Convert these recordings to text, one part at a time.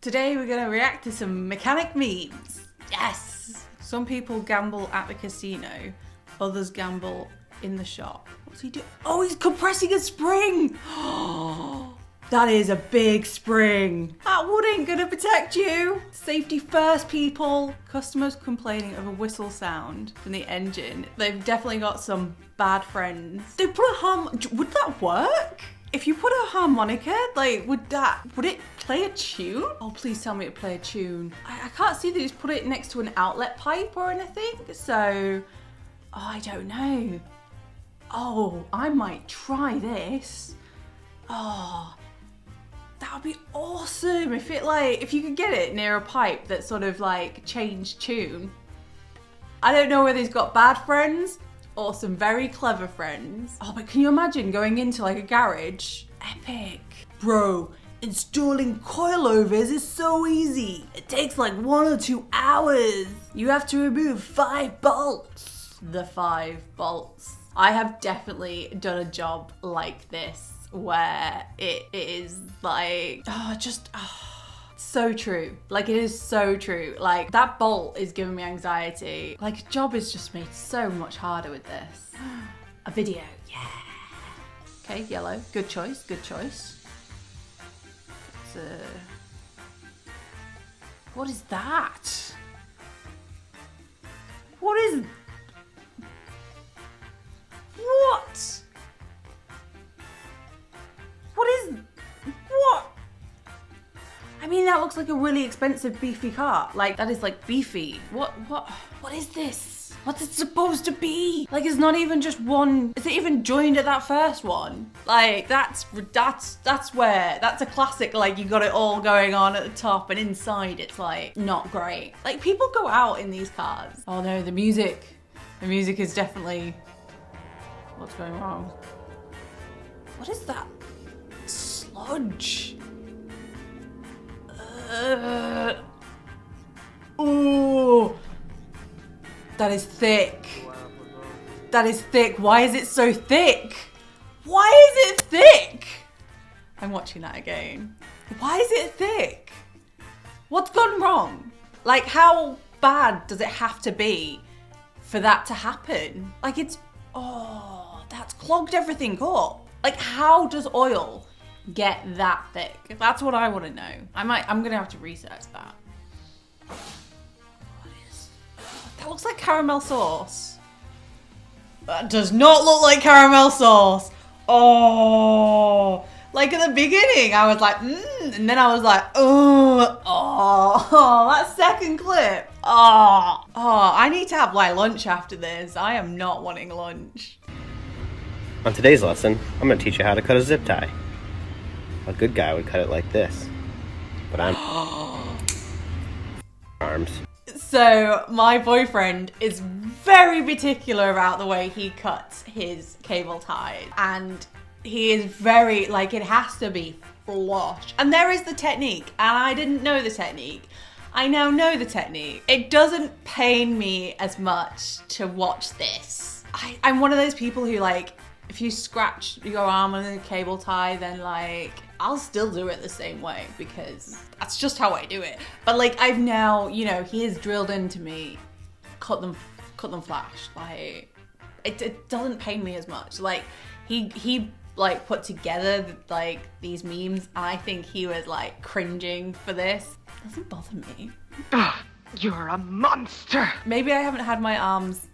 Today we're going to react to some mechanic memes. Yes! Some people gamble at the casino, others gamble in the shop. What's he doing? Oh, he's compressing a spring! That is a big spring. That wood ain't gonna protect you. Safety first, people. Customers complaining of a whistle sound from the engine. They've definitely got some bad friends. They put a would that work? If you put a harmonica, like, would it play a tune? Oh, please tell me it play a tune. I can't see that he's put it next to an outlet pipe or anything, so, I don't know. Oh, I might try this. Oh, that would be awesome if you could get it near a pipe that sort of like changed tune. I don't know whether he's got bad friends or some very clever friends. Oh, but can you imagine going into like a garage? Epic. Bro, installing coilovers is so easy. It takes like 1 or 2 hours. You have to remove 5 bolts. The 5 bolts. I have definitely done a job like this where it is like, so true. Like, it is so true. Like, that bolt is giving me anxiety. Like, a job is just made so much harder with this. A video, yeah. Okay, yellow, good choice, good choice. What is that? What? What? I mean, that looks like a really expensive beefy car. Like, that is like beefy. What is this? What's it supposed to be? Like, it's not even just one. Is it even joined at that first one? Like, that's a classic, like, you got it all going on at the top and inside it's like not great. Like, people go out in these cars. Oh no, the music is definitely, what's going wrong? What is that? Sludge. Ooh, that is thick. That is thick. Why is it so thick? Why is it thick? I'm watching that again. Why is it thick? What's gone wrong? Like, how bad does it have to be for that to happen? Like, that's clogged everything up. Like, how does oil get that thick? That's what I want to know. I'm gonna have to research that. That looks like caramel sauce. That does not look like caramel sauce. Oh, like at the beginning I was like, and then I was like, that second clip. I need to have my lunch after this. I am not wanting lunch. On today's lesson, I'm going to teach you how to cut a zip tie. A good guy would cut it like this, but I'm arms. So my boyfriend is very particular about the way he cuts his cable ties, and he is very, like, it has to be flush. And there is the technique, and I didn't know the technique. I now know the technique. It doesn't pain me as much to watch this. I'm one of those people who, like, if you scratch your arm on a cable tie, then, like, I'll still do it the same way because that's just how I do it. But, like, I've now, you know, he has drilled into me, cut them flash. Like, it doesn't pain me as much. Like, he like put together like these memes, and I think he was like cringing for this. It doesn't bother me. You're a monster. Maybe I haven't had my arms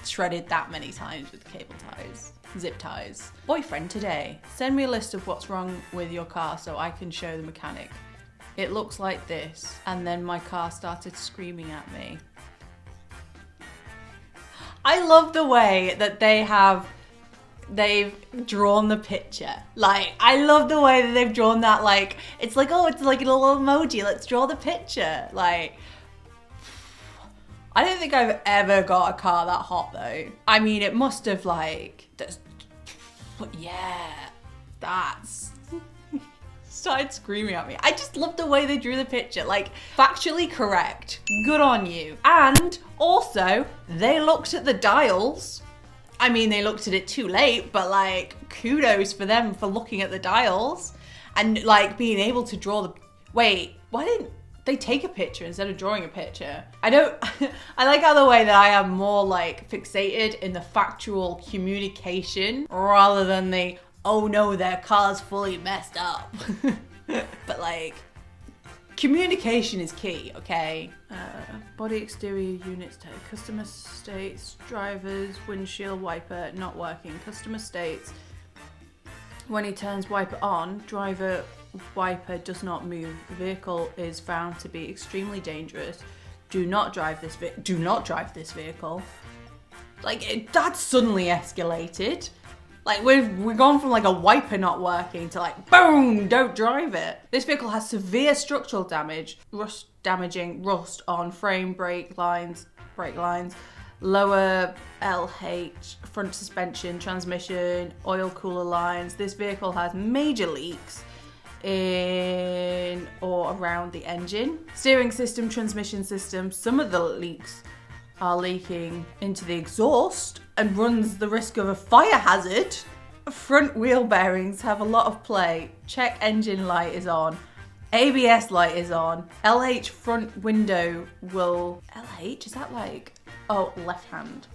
shredded that many times with cable ties. Zip ties. Boyfriend today, send me a list of what's wrong with your car so I can show the mechanic. It looks like this, and then my car started screaming at me. I love the way that they've drawn the picture. Like, I love the way that they've drawn that, like, it's like, oh, it's like a little emoji, let's draw the picture. Like, I don't think I've ever got a car that hot though. I mean, it must have, like, but yeah, that's started screaming at me. I just love the way they drew the picture. Like, factually correct. Good on you. And also, they looked at the dials. I mean, they looked at it too late, but, like, kudos for them for looking at the dials and, like, being able to draw the... Wait, Why didn't they take a picture instead of drawing a picture? I like how the way that I am more like fixated in the factual communication rather than the, oh no, their car's fully messed up. But like, communication is key, okay? Body exterior units, customer states, drivers, windshield wiper not working. Customer states, when he turns wiper on, driver wiper does not move. The vehicle is found to be extremely dangerous. Do not drive this vehicle. Like, that's suddenly escalated. Like, we've gone from like a wiper not working to like, boom, don't drive it. This vehicle has severe structural damage, rust on frame, brake lines, lower LH, front suspension, transmission, oil cooler lines. This vehicle has major leaks in or around the engine. Steering system, transmission system, some of the leaks are leaking into the exhaust and runs the risk of a fire hazard. Front wheel bearings have a lot of play. Check engine light is on. ABS light is on. LH front window will... LH? Is that like... Oh, left hand.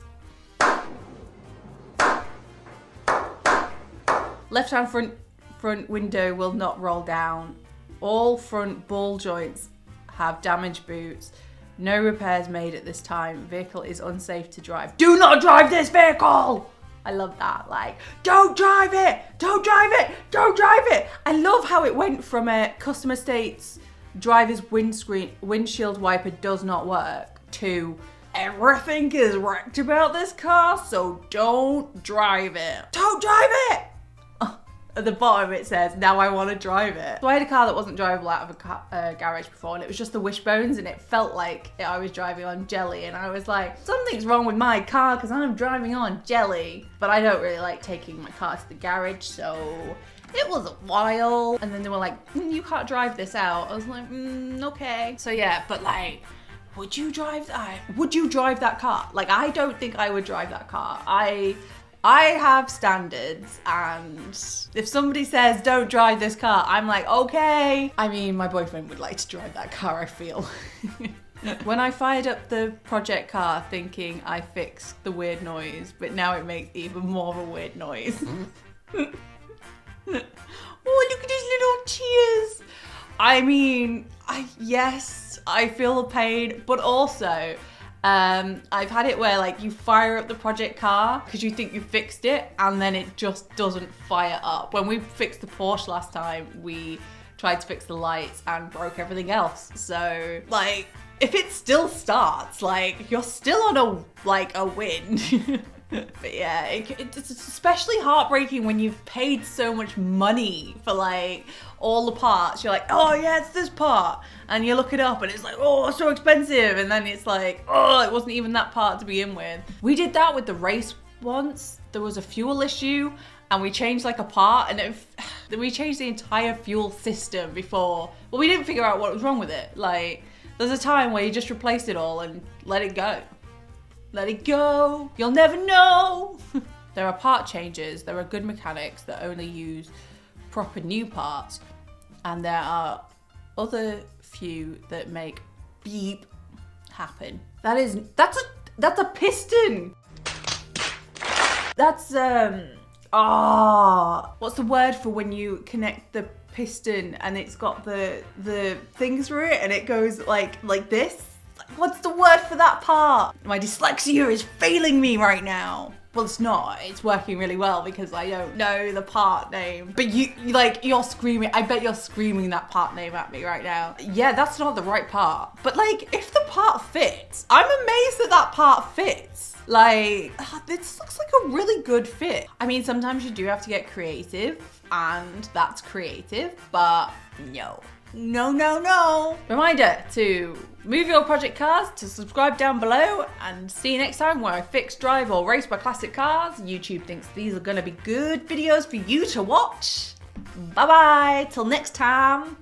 Left hand front window will not roll down. All front ball joints have damaged boots. No repairs made at this time. Vehicle is unsafe to drive. Do not drive this vehicle! I love that. Like, don't drive it! Don't drive it! Don't drive it! I love how it went from a customer states driver's windshield wiper does not work to everything is wrecked about this car, so don't drive it. Don't drive it! At the bottom it says, now I want to drive it. So I had a car that wasn't drivable out of a garage before, and it was just the wishbones, and it felt like I was driving on jelly, and I was like, something's wrong with my car because I'm driving on jelly. But I don't really like taking my car to the garage, so it was a while. And then they were like, you can't drive this out. I was like, okay. So yeah, but like, would you drive that car? Like, I don't think I would drive that car. I have standards, and if somebody says don't drive this car, I'm like, okay. I mean, my boyfriend would like to drive that car, I feel. When I fired up the project car thinking I fixed the weird noise, but now it makes even more of a weird noise. Oh, look at his little tears. I mean, yes, I feel the pain, but also, I've had it where like you fire up the project car because you think you fixed it and then it just doesn't fire up. When we fixed the Porsche last time, we tried to fix the lights and broke everything else. So like, if it still starts, like you're still on a win. But yeah, it's especially heartbreaking when you've paid so much money for like all the parts. You're like, oh yeah, it's this part. And you look it up and it's like, oh, it's so expensive. And then it's like, oh, it wasn't even that part to begin with. We did that with the race once. There was a fuel issue and we changed like a part, and we changed the entire fuel system before. Well, we didn't figure out what was wrong with it. Like, there's a time where you just replaced it all and let it go. Let it go. You'll never know. There are part changes. There are good mechanics that only use proper new parts. And there are other few that make beep happen. That's a piston. That's, what's the word for when you connect the piston and it's got the thing through it and it goes like this? What's the word for that part? My dyslexia is failing me right now. Well, it's not. It's working really well because I don't know the part name. But you're screaming. I bet you're screaming that part name at me right now. Yeah, that's not the right part. But like, if the part fits, I'm amazed that part fits. Like, this looks like a really good fit. I mean, sometimes you do have to get creative, and that's creative, but no. No. Reminder to move your project cars, to subscribe down below, and see you next time where I fix, drive, or race my classic cars. YouTube thinks these are going to be good videos for you to watch. Bye bye, till next time.